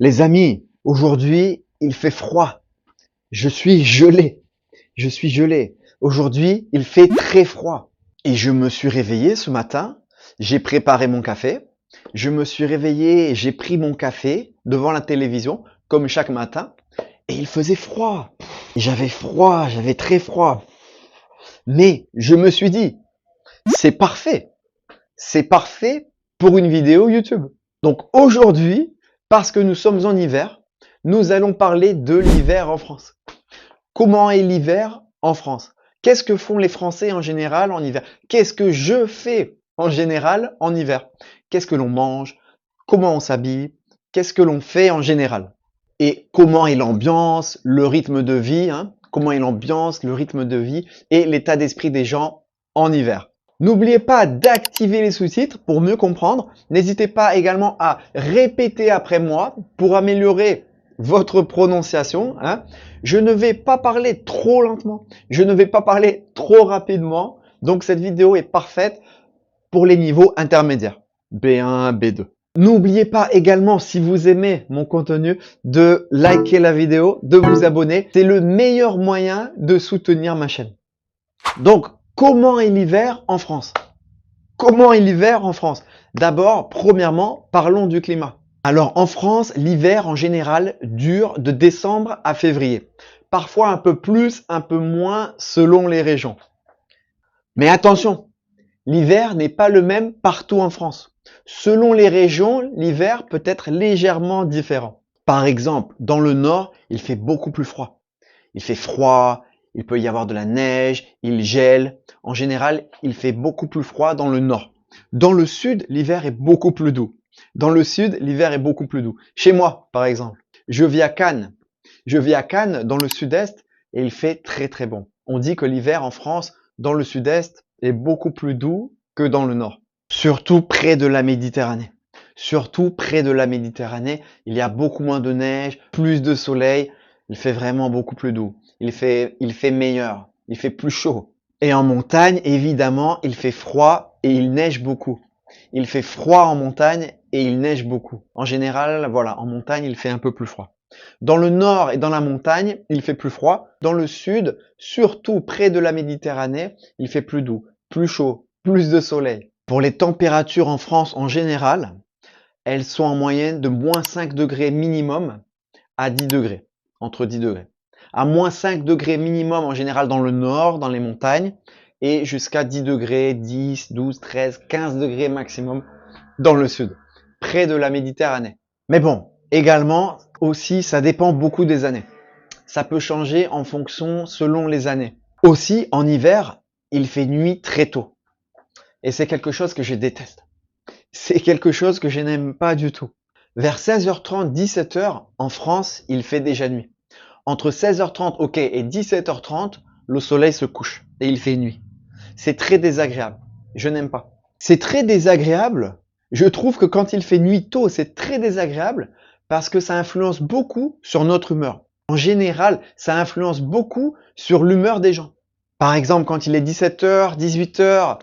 Les amis, aujourd'hui, il fait froid. Je suis gelé. Je suis gelé. Aujourd'hui, il fait très froid. Et je me suis réveillé ce matin. J'ai préparé mon café. Je me suis réveillé et j'ai pris mon café devant la télévision, comme chaque matin. Et il faisait froid. Et j'avais froid, j'avais très froid. Mais je me suis dit, c'est parfait. C'est parfait pour une vidéo YouTube. Donc aujourd'hui, parce que nous sommes en hiver, nous allons parler de l'hiver en France. Comment est l'hiver en France? Qu'est-ce que font les Français en général en hiver? Qu'est-ce que je fais en général en hiver? Qu'est-ce que l'on mange? Comment on s'habille? Qu'est-ce que l'on fait en général? Et comment est l'ambiance, le rythme de vie, hein? Comment est l'ambiance, le rythme de vie et l'état d'esprit des gens en hiver? N'oubliez pas d'activer les sous-titres pour mieux comprendre. N'hésitez pas également à répéter après moi pour améliorer votre prononciation, hein. Je ne vais pas parler trop lentement. Je ne vais pas parler trop rapidement. Donc cette vidéo est parfaite pour les niveaux intermédiaires. B1, B2. N'oubliez pas également, si vous aimez mon contenu, de liker la vidéo, de vous abonner. C'est le meilleur moyen de soutenir ma chaîne. Donc, comment est l'hiver en France? Comment est l'hiver en France? D'abord, premièrement, parlons du climat. Alors, en France, l'hiver en général dure de décembre à février. Parfois un peu plus, un peu moins selon les régions. Mais attention, l'hiver n'est pas le même partout en France. Selon les régions, l'hiver peut être légèrement différent. Par exemple, dans le nord, il fait beaucoup plus froid. Il fait froid, il peut y avoir de la neige, il gèle. En général, il fait beaucoup plus froid dans le nord. Dans le sud, l'hiver est beaucoup plus doux. Dans le sud, l'hiver est beaucoup plus doux. Chez moi, par exemple, je vis à Cannes. Je vis à Cannes, dans le sud-est, et il fait très très bon. On dit que l'hiver en France, dans le sud-est, est beaucoup plus doux que dans le nord. Surtout près de la Méditerranée. Surtout près de la Méditerranée, il y a beaucoup moins de neige, plus de soleil. Il fait vraiment beaucoup plus doux. Il fait meilleur. Il fait plus chaud. Et en montagne, évidemment, il fait froid et il neige beaucoup. Il fait froid en montagne et il neige beaucoup. En général, voilà, en montagne, il fait un peu plus froid. Dans le nord et dans la montagne, il fait plus froid. Dans le sud, surtout près de la Méditerranée, il fait plus doux, plus chaud, plus de soleil. Pour les températures en France en général, elles sont en moyenne de moins 5 degrés minimum à 10 degrés, entre 10 degrés. À moins 5 degrés minimum en général dans le nord, dans les montagnes, et jusqu'à 10 degrés, 10, 12, 13, 15 degrés maximum dans le sud, près de la Méditerranée. Mais bon, également, aussi, ça dépend beaucoup des années. Ça peut changer en fonction selon les années. Aussi, en hiver, il fait nuit très tôt. Et c'est quelque chose que je déteste. C'est quelque chose que je n'aime pas du tout. Vers 16h30, 17h, en France, il fait déjà nuit. Entre 16h30, ok, et 17h30, le soleil se couche et il fait nuit. C'est très désagréable. Je n'aime pas. C'est très désagréable. Je trouve que quand il fait nuit tôt, c'est très désagréable parce que ça influence beaucoup sur notre humeur. En général, ça influence beaucoup sur l'humeur des gens. Par exemple, quand il est 17h, 18h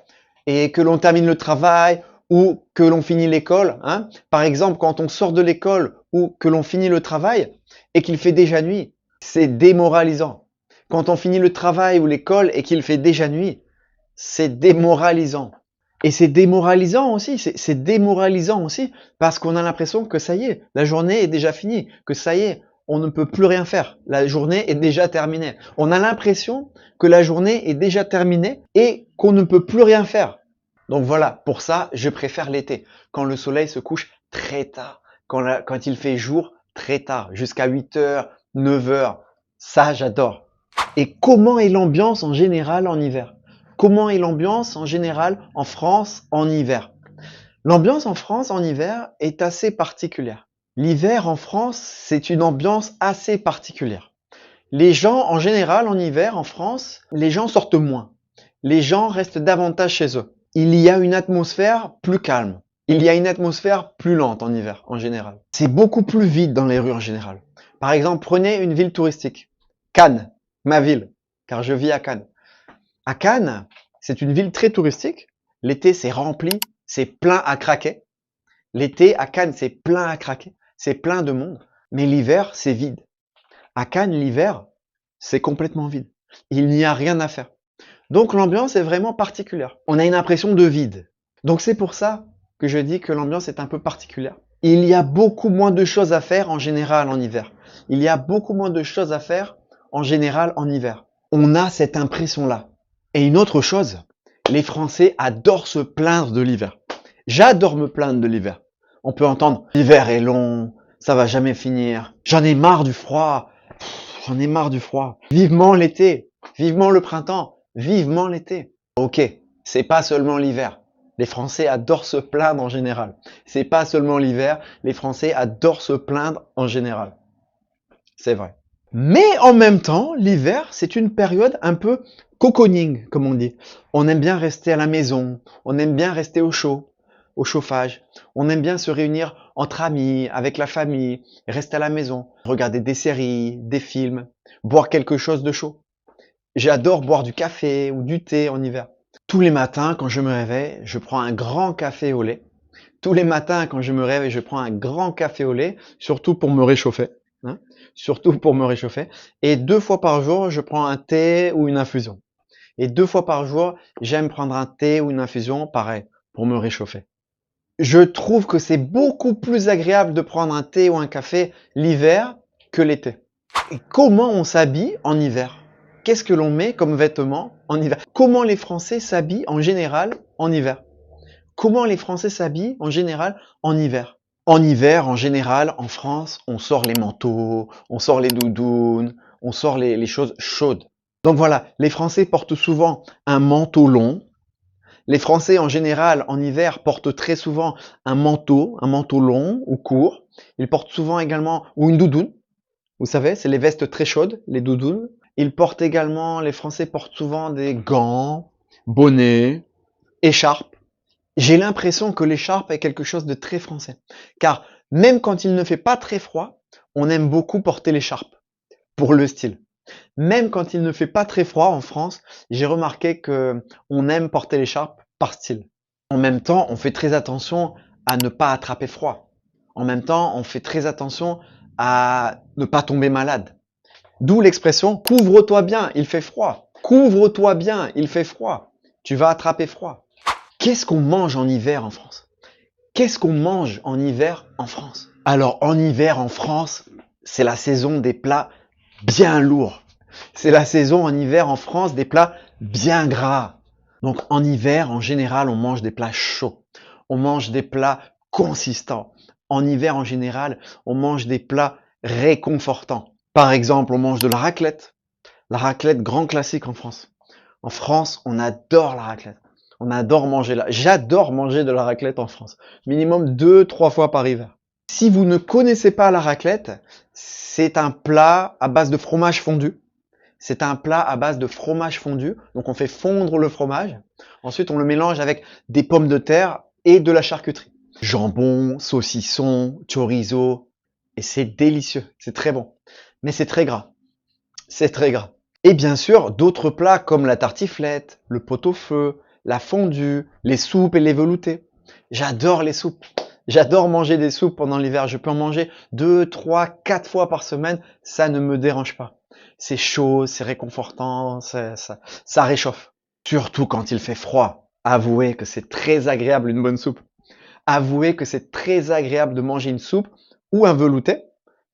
et que l'on termine le travail ou que l'on finit l'école, hein. Par exemple, quand on sort de l'école ou que l'on finit le travail et qu'il fait déjà nuit, c'est démoralisant. Quand on finit le travail ou l'école et qu'il fait déjà nuit, c'est démoralisant. Et c'est démoralisant aussi, c'est démoralisant aussi parce qu'on a l'impression que ça y est, la journée est déjà finie, que ça y est, on ne peut plus rien faire. La journée est déjà terminée. On a l'impression que la journée est déjà terminée et qu'on ne peut plus rien faire. Donc voilà, pour ça, je préfère l'été, quand le soleil se couche très tard, quand il fait jour très tard, jusqu'à 8h, 9h. Ça, j'adore. Et comment est l'ambiance en général en hiver? Comment est l'ambiance en général en France en hiver? L'ambiance en France en hiver est assez particulière. L'hiver en France, c'est une ambiance assez particulière. Les gens, en général, en hiver, en France, les gens sortent moins. Les gens restent davantage chez eux. Il y a une atmosphère plus calme. Il y a une atmosphère plus lente en hiver, en général. C'est beaucoup plus vide dans les rues en général. Par exemple, prenez une ville touristique. Cannes, ma ville, car je vis à Cannes. À Cannes, c'est une ville très touristique. L'été, c'est rempli, c'est plein à craquer. L'été, à Cannes, c'est plein à craquer. c'est plein de monde. Mais l'hiver, c'est vide. À Cannes, l'hiver, c'est complètement vide. Il n'y a rien à faire. Donc l'ambiance est vraiment particulière. On a une impression de vide. Donc c'est pour ça que je dis que l'ambiance est un peu particulière. Il y a beaucoup moins de choses à faire en général en hiver. Il y a beaucoup moins de choses à faire en général en hiver. On a cette impression-là. Et une autre chose, les Français adorent se plaindre de l'hiver. J'adore me plaindre de l'hiver. On peut entendre « l'hiver est long, ça va jamais finir, j'en ai marre du froid, j'en ai marre du froid, vivement l'été, vivement le printemps, vivement l'été ». Ok, c'est pas seulement l'hiver. Les Français adorent se plaindre en général. C'est pas seulement l'hiver, les Français adorent se plaindre en général. C'est vrai. Mais en même temps, l'hiver, c'est une période un peu cocooning, comme on dit. On aime bien rester à la maison, on aime bien rester au chaud, au chauffage. On aime bien se réunir entre amis, avec la famille, rester à la maison, regarder des séries, des films, boire quelque chose de chaud. J'adore boire du café ou du thé en hiver. Tous les matins, quand je me réveille, je prends un grand café au lait. Tous les matins, quand je me réveille, je prends un grand café au lait, surtout pour me réchauffer. Hein, surtout pour me réchauffer. Et 2 fois par jour, je prends un thé ou une infusion. Et 2 fois par jour, j'aime prendre un thé ou une infusion, pareil, pour me réchauffer. Je trouve que c'est beaucoup plus agréable de prendre un thé ou un café l'hiver que l'été. Et comment on s'habille en hiver? Qu'est-ce que l'on met comme vêtements en hiver? Comment les Français s'habillent en général en hiver? Comment les Français s'habillent en général en hiver? En hiver, en général, en France, on sort les manteaux, on sort les doudounes, on sort les choses chaudes. Donc voilà, les Français portent souvent un manteau long. Les Français, en général, en hiver, portent très souvent un manteau long ou court. Ils portent souvent également, ou une doudoune. Vous savez, c'est les vestes très chaudes, les doudounes. Ils portent également, les Français portent souvent des gants, bonnets, écharpes. J'ai l'impression que l'écharpe est quelque chose de très français. Car même quand il ne fait pas très froid, on aime beaucoup porter l'écharpe pour le style. Même quand il ne fait pas très froid en France, j'ai remarqué que on aime porter l'écharpe par style. En même temps, on fait très attention à ne pas attraper froid. En même temps, on fait très attention à ne pas tomber malade. D'où l'expression « couvre-toi bien, il fait froid ». Couvre-toi bien, il fait froid. Tu vas attraper froid. Qu'est-ce qu'on mange en hiver en France? Qu'est-ce qu'on mange en hiver en France? Alors en hiver en France, c'est la saison des plats bien lourds. C'est la saison en hiver en France des plats bien gras. Donc en hiver, en général, on mange des plats chauds. On mange des plats consistants. En hiver, en général, on mange des plats réconfortants. Par exemple, on mange de la raclette. La raclette, grand classique en France. En France, on adore la raclette. On adore manger là. J'adore manger de la raclette en France. Minimum 2-3 fois par hiver. Si vous ne connaissez pas la raclette, c'est un plat à base de fromage fondu. C'est un plat à base de fromage fondu. Donc on fait fondre le fromage. Ensuite, on le mélange avec des pommes de terre et de la charcuterie. Jambon, saucisson, chorizo. Et c'est délicieux. C'est très bon. Mais c'est très gras. C'est très gras. Et bien sûr, d'autres plats comme la tartiflette, le pot-au-feu, la fondue, les soupes et les veloutés. J'adore les soupes. J'adore manger des soupes pendant l'hiver. Je peux en manger 2, 3, 4 fois par semaine. Ça ne me dérange pas. C'est chaud, c'est réconfortant, ça réchauffe. Surtout quand il fait froid. Avouez que c'est très agréable une bonne soupe. Avouez que c'est très agréable de manger une soupe ou un velouté.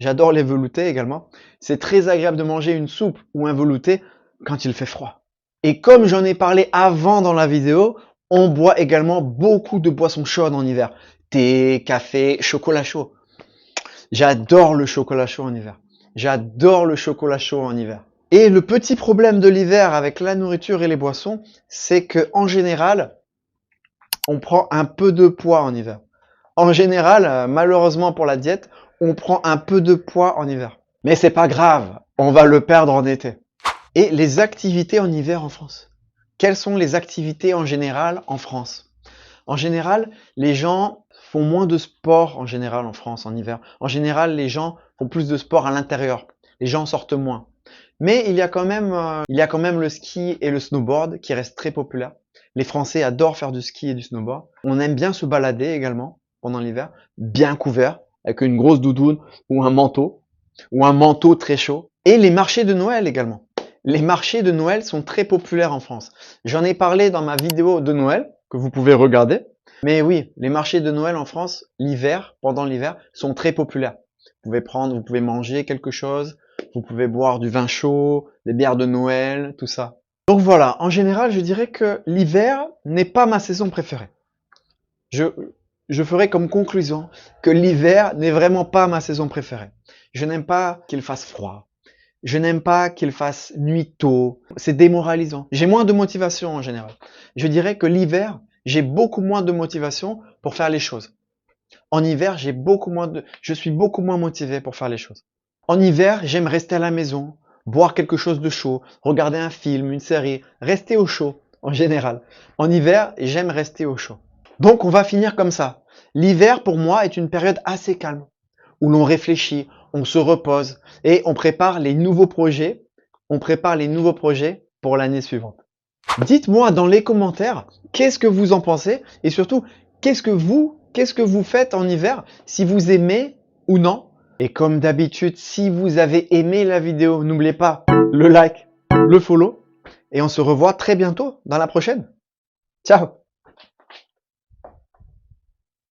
J'adore les veloutés également. C'est très agréable de manger une soupe ou un velouté quand il fait froid. Et comme j'en ai parlé avant dans la vidéo, on boit également beaucoup de boissons chaudes en hiver. Thé, café, chocolat chaud. J'adore le chocolat chaud en hiver. J'adore le chocolat chaud en hiver. Et le petit problème de l'hiver avec la nourriture et les boissons, c'est que en général, on prend un peu de poids en hiver. En général, malheureusement pour la diète, on prend un peu de poids en hiver. Mais c'est pas grave, on va le perdre en été. Et les activités en hiver en France. Quelles sont les activités en général en France? En général, les gens font moins de sport en général en France en hiver. En général, les gens font plus de sport à l'intérieur. Les gens sortent moins. Mais il y a quand même le ski et le snowboard qui restent très populaires. Les Français adorent faire du ski et du snowboard. On aime bien se balader également pendant l'hiver, bien couvert, avec une grosse doudoune ou un manteau très chaud. Et les marchés de Noël également. Les marchés de Noël sont très populaires en France. J'en ai parlé dans ma vidéo de Noël, que vous pouvez regarder. Mais oui, les marchés de Noël en France, pendant l'hiver, sont très populaires. Vous pouvez manger quelque chose, vous pouvez boire du vin chaud, des bières de Noël, tout ça. Donc voilà, en général, je dirais que l'hiver n'est pas ma saison préférée. Je, je ferai comme conclusion que l'hiver n'est vraiment pas ma saison préférée. Je n'aime pas qu'il fasse froid. Je n'aime pas qu'il fasse nuit tôt. C'est démoralisant. J'ai moins de motivation en général. Je dirais que l'hiver, j'ai beaucoup moins de motivation pour faire les choses. En hiver, je suis beaucoup moins motivé pour faire les choses. En hiver, j'aime rester à la maison, boire quelque chose de chaud, regarder un film, une série, rester au chaud en général. En hiver, j'aime rester au chaud. Donc on va finir comme ça. L'hiver pour moi est une période assez calme où l'on réfléchit, on se repose et on prépare les nouveaux projets. On prépare les nouveaux projets pour l'année suivante. Dites-moi dans les commentaires qu'est-ce que vous en pensez et surtout qu'est-ce que vous faites en hiver, si vous aimez ou non. Et comme d'habitude, si vous avez aimé la vidéo, n'oubliez pas le like, le follow et on se revoit très bientôt dans la prochaine. Ciao!